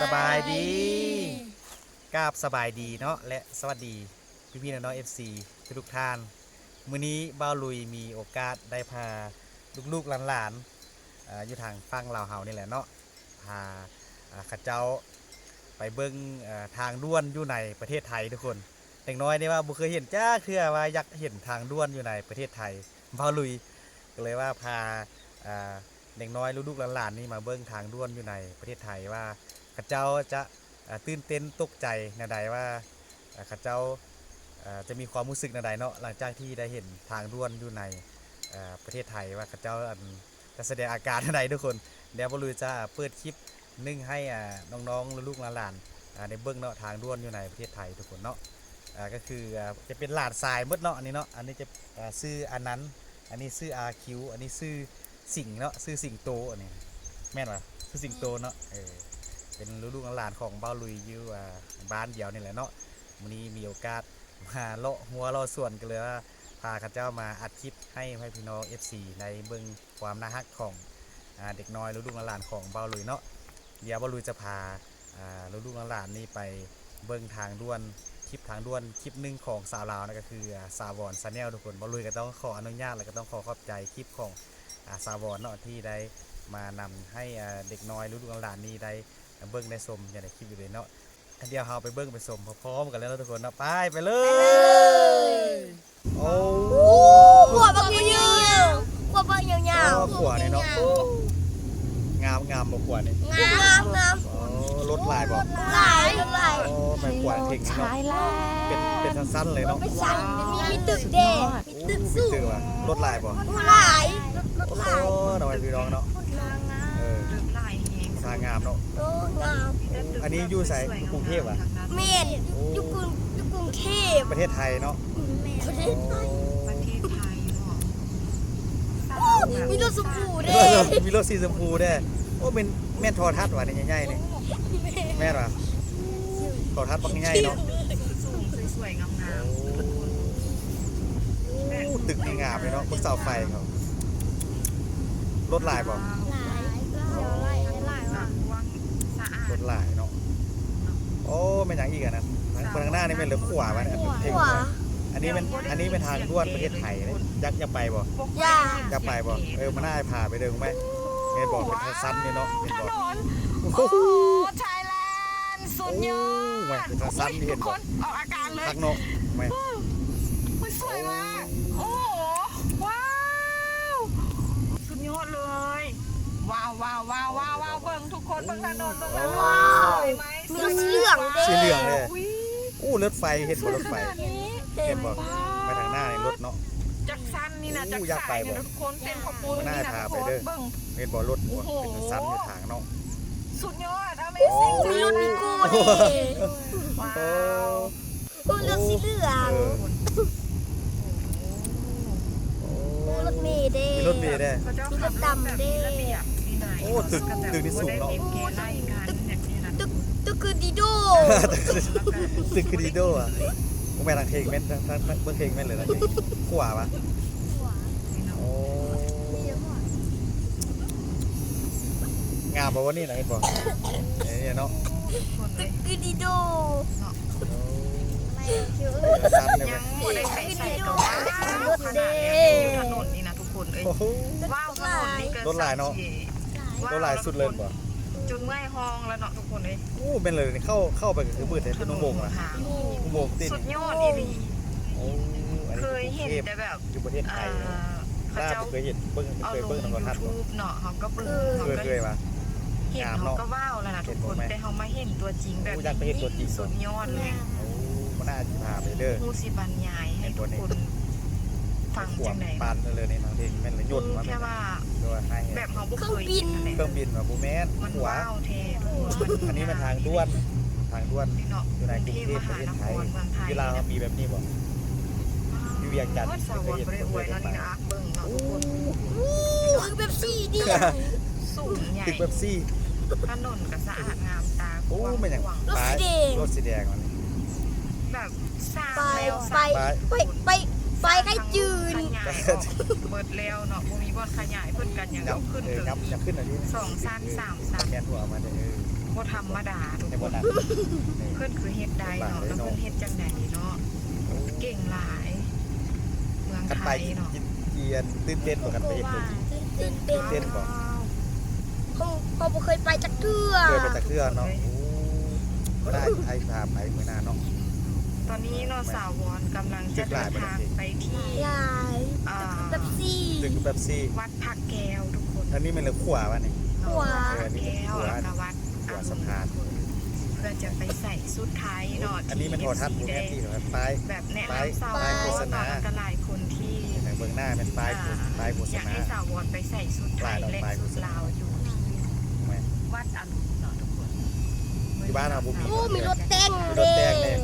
สบายดีกราบสบายดีเนาะและสวัสดีพี่ๆน้องๆ FC ทุกท่านมื้อนี้บ่าวลุยมีโอกาสได้พาลูกๆหลานๆอยู่ทางฝั่งลาวเฮานี่แหละเนาะพาข้าเจ้าไปเบิ่งทางด่วนอยู่ในประเทศไทยทุกคนเด็กน้อยนี่ว่าบ่เคยเห็นจ้าเทื่อว่าอยากเห็นทางด่วนอยู่ในประเทศไทยบ่าวลุยก็เลยว่าพาเด็กน้อยลูกๆหลานๆนี่มาเบิ่งทางด่วนอยู่ในประเทศไทยว่าข้าเจ้าจะตื่นเต้นตกใจแนวใดว่าข้าเจ้าจะมีความรู้สึกแนวใดเนาะหลังจากที่ได้เห็นทางด่วนอยู่ในประเทศไทยว่าข้าเจ้าจะแสดงอาการแนวใดทุกคนเดี๋ยวบ่รู้จะเปิดคลิปนึ่งให้น้องๆลูกๆหลานๆได้เบิ่งเนาะทางด่วนอยู่ในประเทศไทยทุกคนเนาะก็คือจะเป็นลาดทรายหมดเนาะอันนี้เนาะอันนี้จะชื่ออันนั้นอันนี้ชื่ออาคิวอันนี้ชื่อสิงเนาะชื่อสิงโตอันนี้แม่นป่ะชื่อสิงโตเนาะเป็นลูกๆหลานของบ่าวลุยอยู่บ้านเดียวนี่แหละเนาะวันนี้มีโอกาสมาเลาะหัวเลาะส่วนกันเลยว่าพาข้าเจ้ามาอัดคลิปให้พี่น้อง FC ในเบิ่งความน่ารักของเด็กน้อยลูกๆหลานของบ่าวลุยเนาะเดี๋ยวบ่าวลุยจะพาลูกๆหลานนี่ไปเบิ่งทางด่วนคลิปทางด่วนคลิปหนึ่งของสาวลาวนั่นก็คือสาวอนชาแนลทุกคนบ่าวลุยก็ต้องขออนุญาตและก็ต้องขอบใจคลิปของสาวอนเนาะที่ได้มานำให้เด็กน้อยลูกๆหลานนี่ได้เบิ้งได้ชมอย่างในคลิปอยู่เลยเนาะเดี๋ยวเราไปเบิ้งไปชมพร้อมๆกันแล้วทุกคนเนาะไปเลยโอ้ขวบางยาวขวบบางยาวขวนี่เนาะงามบ่ขวนี่งามรถลายบ่ลายโอ้แม่ขวเท่งเนาะเป็นสั้นๆเลยเนาะไม่สั้นมีตึกเด้มีตึกสูงรถลายบ่ลายโอ้ทำไมพี่น้องเนาะทางงามเนาะงาม อันนี้อยู่ไสกรุงเทพอ่ะเมนอยู่กรุงเทพประเทศไทยเนาะประเทศไทยมีรถชมพูเด้มีรถสีชมพูเด้โอ้เป็นแม่นโทรทัศน์ว่ะนี่ใหญ่ๆนี่แม่นว่ะโทรทัศน์ปักใหญ่ๆเนาะสวยๆงามๆตึกนี่งามเลยเนาะบนเสาไฟเขารถลายบ่รถลายเนาะโอ้แม่นหยังอีกอ่ะนะคนข้างหน้านี่เป็นเหลือขวาป่ะเนี่ยอันนี้เป็นทางด่วนประเทศไทยเลยอยากไปบ่อยากไปบ่มาหน้าพาไปเดินไหมเห็นบอกเป็นสั้นนี่เนาะเห็นบอกโอ้ไทยแลนด์สุดยอดเป็นสั้นที่เห็นบอกออกอาการเลยทักเนาะไหมสวยมากโอ้ว้าวสุดยอดเลยว้าวเบิ่งทุกคนเบิ่งถนนเบิ่งถนนสวยไหมมีรถสีเหลืองเด้สีเหลืองเลยรถไฟเห็นบ่รถไฟเห็นบ่ไปทางหน้าในรถเนาะจักสั้นนี่นะจักสายทุกคนเต็มขบวนนี่นะทุกคนเบิ่งเห็นบ่รถหัวเป็นสั้นอยู่ทางเนาะสุดยอด Amazing มีรถมีกูดิว้าวรถสีเหลืองรถเมล์เด้มีรถเมล์เด้มีรถดำเด้โอ้ตึกนี่สูงเนาะตึกคือดีโดตึกคือดีโดอ่ะมึงไปทางเทงแม่นทางเบิ่งเทงแม่นเลยนะขวาปะโอ้งามบ่วันนี้นะเห็นบ่นี่เนาะตึกคือดีโดสั้นเลยยังบ่ได้ใส่กับว่ารถเด้ถนนนี่นะทุกคนเอ้ยว้าวถนนนี่ก็รถลายเนาะรถลายสุดเลยบ่จนเมื่อยห้องแล้วเนาะทุกคนเอ้ยโอ้เป็นเลยนี่เข้าไปก็คือมืดเลยเป็นอุโมงค์นะอุโมงค์ติดสุดยอดอีหลีโอ้เคยเห็นแต่แบบอยู่ประเทศไทยน่าเคยเห็นเคยเบิ่งในยูทูบเนาะเขาก็เบิ่งเคยป่ะเห็นเขาก็ว้าวแล้วนะทุกคนแต่เขามาเห็นตัวจริงแบบนี้สุดยอดเลยโอ้มันน่าจะพาไปเด้อมูสิบรรยายให้ทุกคนฟังจังไหนปานเลยในทางเพลงแม่นเลยยนต์มาแค่ว่าแบบเขาเครื่องบินมาบูแมนมันว้าวแท้อันนี้มันทางด่วนอยู่ในกรุงเทพประเทศไทยเวลามีแบบนี้บ่อยู่เวียงจันทร์เคยเห็นคือแบบสีดีสูงใหญ่ตึกแบบซี่ถนนก็สะอาดงามตาโอ้ไม่อย่างรถสีแดงมันแบบสร้างไปให้ยืนเบิดแล้วเนาะมีบอลขยายเพิ่นกันอย่างขึ้นเลยยังขึ้นอะไร2 3 3 3แกนหัวมาเด้อ บ่ธรรมดาทุก ใน ค บ่ น ดัง เพิ่นคือเฮ็ดได้เนาะแล้วเพิ่นเฮ็ดจังไดเนาะเก่งหลายเมือง กัน ไท ไป ยเนาะ เกียนตื่นเต้นบ่กันไปเฮ็ดเลย ตื่นเต้น เต้นบ่ เขาบ่เคยไปจักเทื่อ เคยไปจากเทื่อเนาะโอ้ได้ไอ้พาไปมื้อหน้าเนาะ ตอนนี้เนาะสาววอนกำลังจะเดินทางไปที่ ยายแบบซี่ ดึงแบบซี่ วัดผักแก้วทุกคน อันนี้มันเหลือขวาวะนี่ วัดผักแก้วแล้วก็วัด ขวาสะพาน เพื่อจะไปใส่สุดท้ายเนาะ อันนี้มันโทรทัศน์ สี แม่ แด น ง ที่แบบป้าย แบบแนะ ป้าย นำสาวว ป้ายโฆษ อน ณา เนาะแล้วก็หลายคนที่ ในเบื้องหน้าเป็นป้ายโฆษป้ายโฆษ อยาก ณา ให้สาววอนไปใส่สุดไทยและสุดลาวอยู่ที่วัดอรุณเนาะทุกคน ที่บ้านเราบุมี โอ้มีรถแต่ง มีร เด้ ถแดงเลย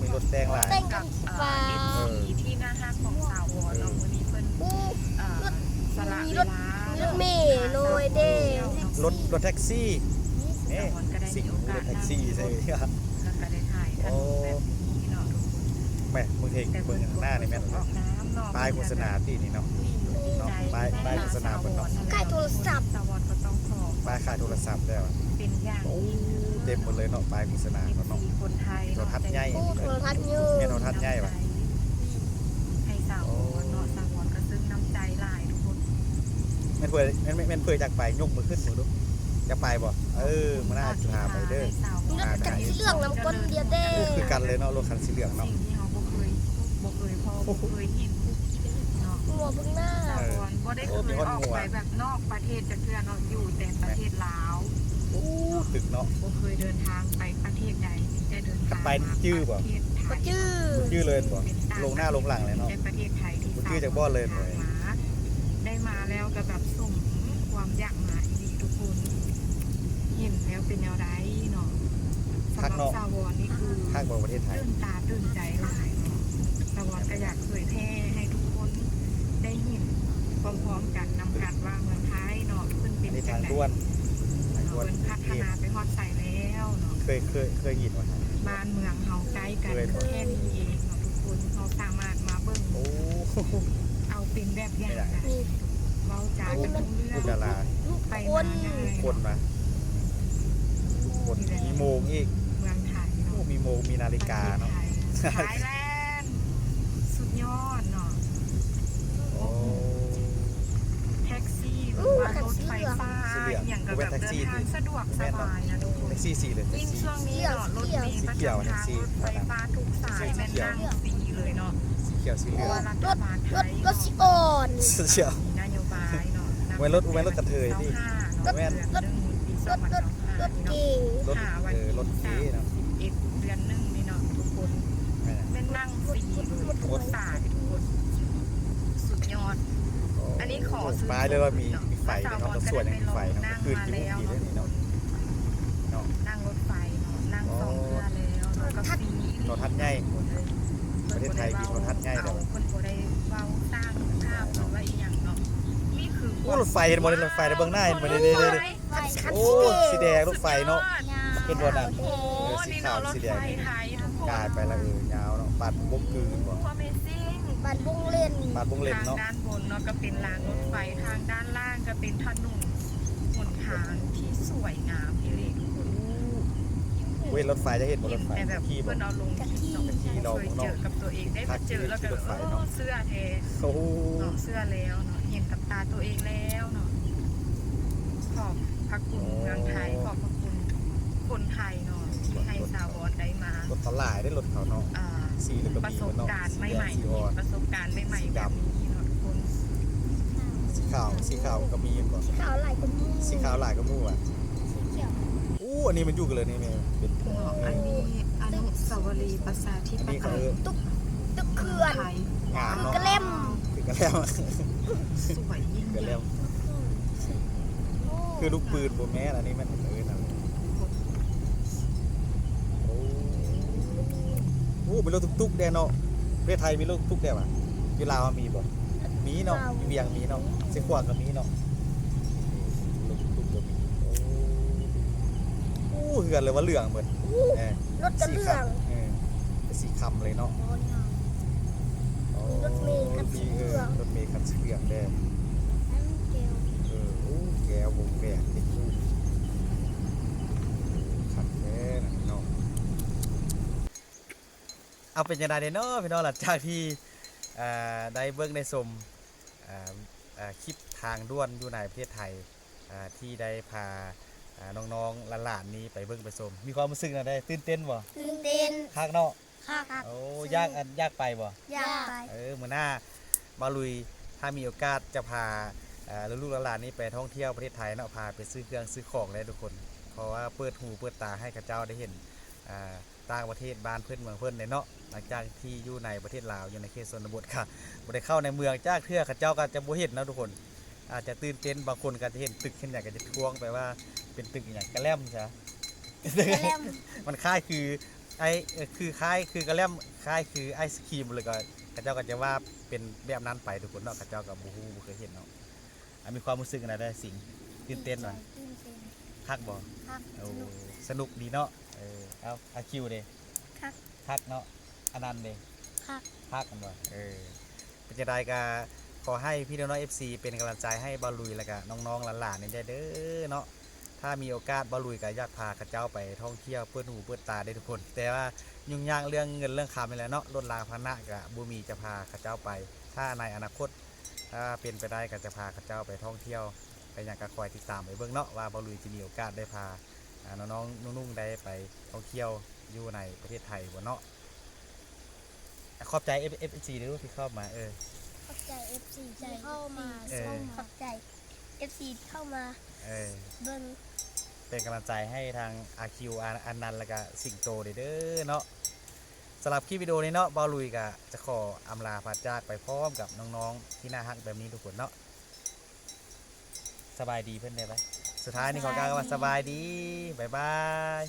มีรถแดงหลาย แต่ง กั กับ นฟ้า FC ที่หน้าห้างของสาววอนเนาะวันนี้เพิ่น โอ้ สละ มี เว รถ ลา มีรถเมล์โดยเด้ รถแท็กซี่ สาววอนก็ได้ สิ่ง มีโอกาส รถแท็กซี่ใช่ไหม แล้วก็ได้ถ่ายถนนแบบนี้เนาะทุกคน แม่มึงเห็น แต่ เบื้องหน้านี่แม่น ออกน้ำเนาะ ป้ายโฆษณาที่นี่เนาะ เนาะป้ายโฆษณาบนเนาะ ใกล้โทรศัพท์ สาววอนก็ต้องขอ ป้ายขายโทรศัพท์ได้ว่ะ เป็นอย่างยิ่ง เต็มหมดเลยเนาะป้ายโฆษณาเนาะ คนไทย โทรทัศน์ใหญ่ โอ้โทรทัศน์ยื แม่ น โทรทัศน์ใหญ่ว่ะ ให้สาววอนเนาะสาววอนก็ซึ้งน้ำใจหลายทุกคน แม่นเพื่อแม่นเพื่อจากไปยกมือขึ้นมือดูจะไปบ่มันน่าจะพาไปเด้อ มีรถจักรสีเหลืองน้ำก้นเดียวเด้ คือกันเลยเนาะรถคันสีเหลืองเนาะ สิ่งที่เขาบ่เคยพอบ่เคยเห็นเนาะ หัวเบิ่งหน้า สาววอนบ่ได้เคยออกไปแบบนอกประเทศจะเทื่อเนาะอยู่แต่ประเทศลาว ตึกเนาะ บ่เคยเดินทางไปประเทศใดได้เดินทาง ไปจื้อบ่ ประเทศไท ก็ ย จื้อ ชื่อเลยบ่ลงหน้าลงหลังเลยเนาะ ในประเทศไทยที่ บ่ชื่อจากบ่เลย ทางมาได้มาแล้วก็แบบสมความอยากมาอีหลีทุกคนเห็นแล้วเป็นแนวใดเนาะสำหรับสาววอนนี่คือ ข้างบนประเทศไทย ตื่นตาตื่นใจหลายเนาะสาวอนก็อยากเผยแพร่ให้ทุกคนได้เห็นพร้อมๆกันนำกันว่าเมืองไทยเนาะเพิ่นเป็น ใน จั ทาง ง ได ด่วนทางด่วน เพิ่นพัฒนาไปฮอดใส่แล้วเนาะ เคยยินว่า บ้านเมืองเฮาใกล้กันแค่นี้เองเนาะทุกคนเฮาสามารถมาเบิ่ง โอ้ เอาเป็นแบบอย่างได้ นี่ เว้าจากันรู้เรื่ ลูก อ ดางรา ลูก ไป ค มาน ง่าย คนมาทุกคนมีโมงอีก เมืองไทย โอ้ เนาะ มีโมงมีนาฬิกาเนาะ ไทยแลนด์สุดยอดเนาะ โอ้ แท็กซี่หรือว่ารถไฟฟ้าอย่างกับแบบเดินทางสะดวกสบายนะทุกคน แท็กซี่4เลยแท็ก ยิ่ง ซี่ ช่วงนี้เนาะรถเมล์ประจำทางรถไฟฟ้าทุกสายแม่นนั่งฟรีเลยเนาะ สีเขียวสีเห เพ ลื ราะ อง ว่ารัฐบาลไทย รถสิอ่อน เชียว มีนโยบายเนาะ ไว้รถกระเทยดิ แม่นรถปี รถ 2025 รถ เนาะ เก๋ รถรถเก๋เนาะ 11เดือนหนึงนี่เนาะทุกคนแม่นนั่งฟรีเลยทุกสายทุกคนสุดยอด อันนี้ขอซื้อ ป้ายเลยว่ามีไฟเนาะต้องส่วนอย่างมีไฟเนาะคืนกี่โมงกี่เลยนี่เนาะเนาะ นั่งรถไฟเนาะนั่งสองเทื่อแล้วเนาะก็ฟรี โทรทัศน์ใหญ่ ประเทศไทยมีโทรทัศน์ใหญ่เด้อ คนบ่ได้เว้าสร้างภาพหรือว่าอีหยังเนาะนี่คือ โอ้รถไฟเห็นบ่ได้รถไฟในเบื้องหน้าเห็นบ่ได้โอ้สีแดงรถไฟเนาะเป็นบ่นั่น โอ้ สี นี่ ขาว เนาะรถ สีแด ไฟ ง ไทยทุกคน กลายไปแล้วยาวเนาะบาดบกคืนบ่ Amazing บ้านบุ้งเล่น บาดบงเล่น ทาง เนาะ ด้านบนเนาะก็เป็นรางรถไฟทางด้านล่างก็เป็นถนนหนทางที่สวยงามที่เลยทุกคน เว้นรถไฟจะเห็นบ่ เห็ ร น ถไฟ แต่แบบ ขี่บ่ เพื่อนเอาลงคลิปเนาะ ขี่เรา เคยเจอกับตัวเองได้มาเจอแล้วก็เสื้อแท้ โอ้ เนาะเสื้อแล้วเนาะเห็นกับตาตัวเองแล้วเนาะขอบพระคุณเมืองไทยขอบพระคุณคนไทยเนาะที่ให้สาวอนได้มาร ถตลาดได้รถเขาเนาะ อ่า สีแล้วก็ ประ มี สบ เนาะ การณ์ สี ให แด ม่ งสีอ่อน ๆประสบการณ์ใหม่ๆแบบนี้เนาะทุกคน สีขาวก็มีบ่ สีขาวหลายคนมู สีขาวหลายก็มู่อ่ะอู้อันนี้มันอยู่กันเลยนี่แม่เป็น เนาะอันนี้อนุสาวรีย์ประชาธิป อันนี้ ไต เขา ย ตึกเขื่อน ไทย งามเนาะ กระเล่ม คือกระแล้ว สวยยิ่ง กระ ให แล้ ญ่ วคือลูกปืนบ่แม่นอันนี้มันนั่นโอ้เป็นรถตุ๊กๆแดเนาะประเทศไทยมีรถตุ๊กแดว่ะอยู่ลาวมีบ่มีเนาะอยู่เวียงมีเนาะเสียขวางก็มีเนาะรถตุ๊กก็มีโอ้เหือนเลยว่าเหลืองเหมือน รถกระเลื่อง เป็นสีคำเลยเนาะ รถเมล์คันสีเหลือง รถเมล์คันสีเหลืองแดงโอ้แก้ววงแหวนติดรูป เอาเป็นยังไงเนาะพี่น้องหลังจากที่ได้เบิ่งได้ชมคลิปทางด่วนอยู่ในประเทศไทยที่ได้พาน้องๆหลานๆนี้ไปเบิ่งไปชมมีความรู้สึกอะไรตื่นเต้นบ่ ตื่นเต้น คักเนาะ ค่ะ โอ้ยากไปบ่ อยากไป มื้อหน้าบาลุยถ้ามีโอกาสจะพาลูกๆหลานๆนี้ไปท่องเที่ยวประเทศไทยเนาะพาไปซื้อเครื่องซื้อของเลยทุกคนเพราะว่าเปิดหูเปิดตาให้กับเจ้าได้เห็นต่างประเทศบ้านเพื่อนเมืองเพื่อนเนาะหลังจากที่อยู่ในประเทศลาวอยู่ในเขตชนบทค่ะบ่ได้เข้าในเมืองจ้าเทื่อเขาเจ้าก็จะบ่เห็นนะทุกคนอาจจะตื่นเต้นบางคนก็จะเห็นตึกขึ้นอย่างก็จะทวงไปว่าเป็นตึกอย่างกระแลมใช่ กระแลม มันคล้ายคือคือคล้ายคือกระแลมคล้ายคือไอศครีมเลยก็เขาเจ้าก็จะว่าเป็นแบบนั้นไปทุกคนเนาะเขาเจ้าก็บ่ฮู้บ่เคยเห็นเนาะมีความรู้สึกอะไรได้สิ่งตื่นเต้นว่ะ ตื่นเต้น คักบ่ ครับ โอ้สนุกดีเนาะเอาอาคิวเด้ ครับ คักเนาะอนันต์เด้ ครับ คักกันบ่เป็นจะได้ก็ขอให้พี่น้อง FC เป็นกำลังใจให้บอลลุยแล้วก็น้องๆหลานๆนี่ได้เด้อเนาะถ้ามีโอกาสบอลลุยก็อยากพาเขาเจ้าไปท่องเที่ยวเปิดหูเปิดตาได้ทุกคนแต่ว่ายุ่งยากเรื่องเงินเรื่องคำนี่แหละเนาะลดลาภาระก็บ่มีจะพาเขาเจ้าไป ถ้าในอนาคตถ้าเป็นไปได้ก็จะพาเขาเจ้าไปท่องเที่ยวไปอย่างก็คอยติดตามไปเบิ่งเนาะว่าบอลลุยจะมีโอกาสได้พาน้องๆนุ่งๆได้ไปท่องเที่ยวอยู่ในประเทศไทยบ่เนาะขอบใจ FC ด้วยที่เข้ามาขอบใจ FC ที่เข้ามา ขอบใจ FC เข้ามา เบิ่ง เป็นกำลังใจให้ทางอาคิวอันนันต์แล้วก็สิงโตเด้อเนาะสำหรับคลิปวิดีโอนี้เนาะบอลลุยก็จะขออำลาพาจากไปพร้อมกับน้องๆที่น่าฮักแบบนี้ทุกคนเนาะสบายดีเพื่อนได้ไหมสุดท้ายนี่ขอกล่าวว่าสบายดีบ๊ายบาย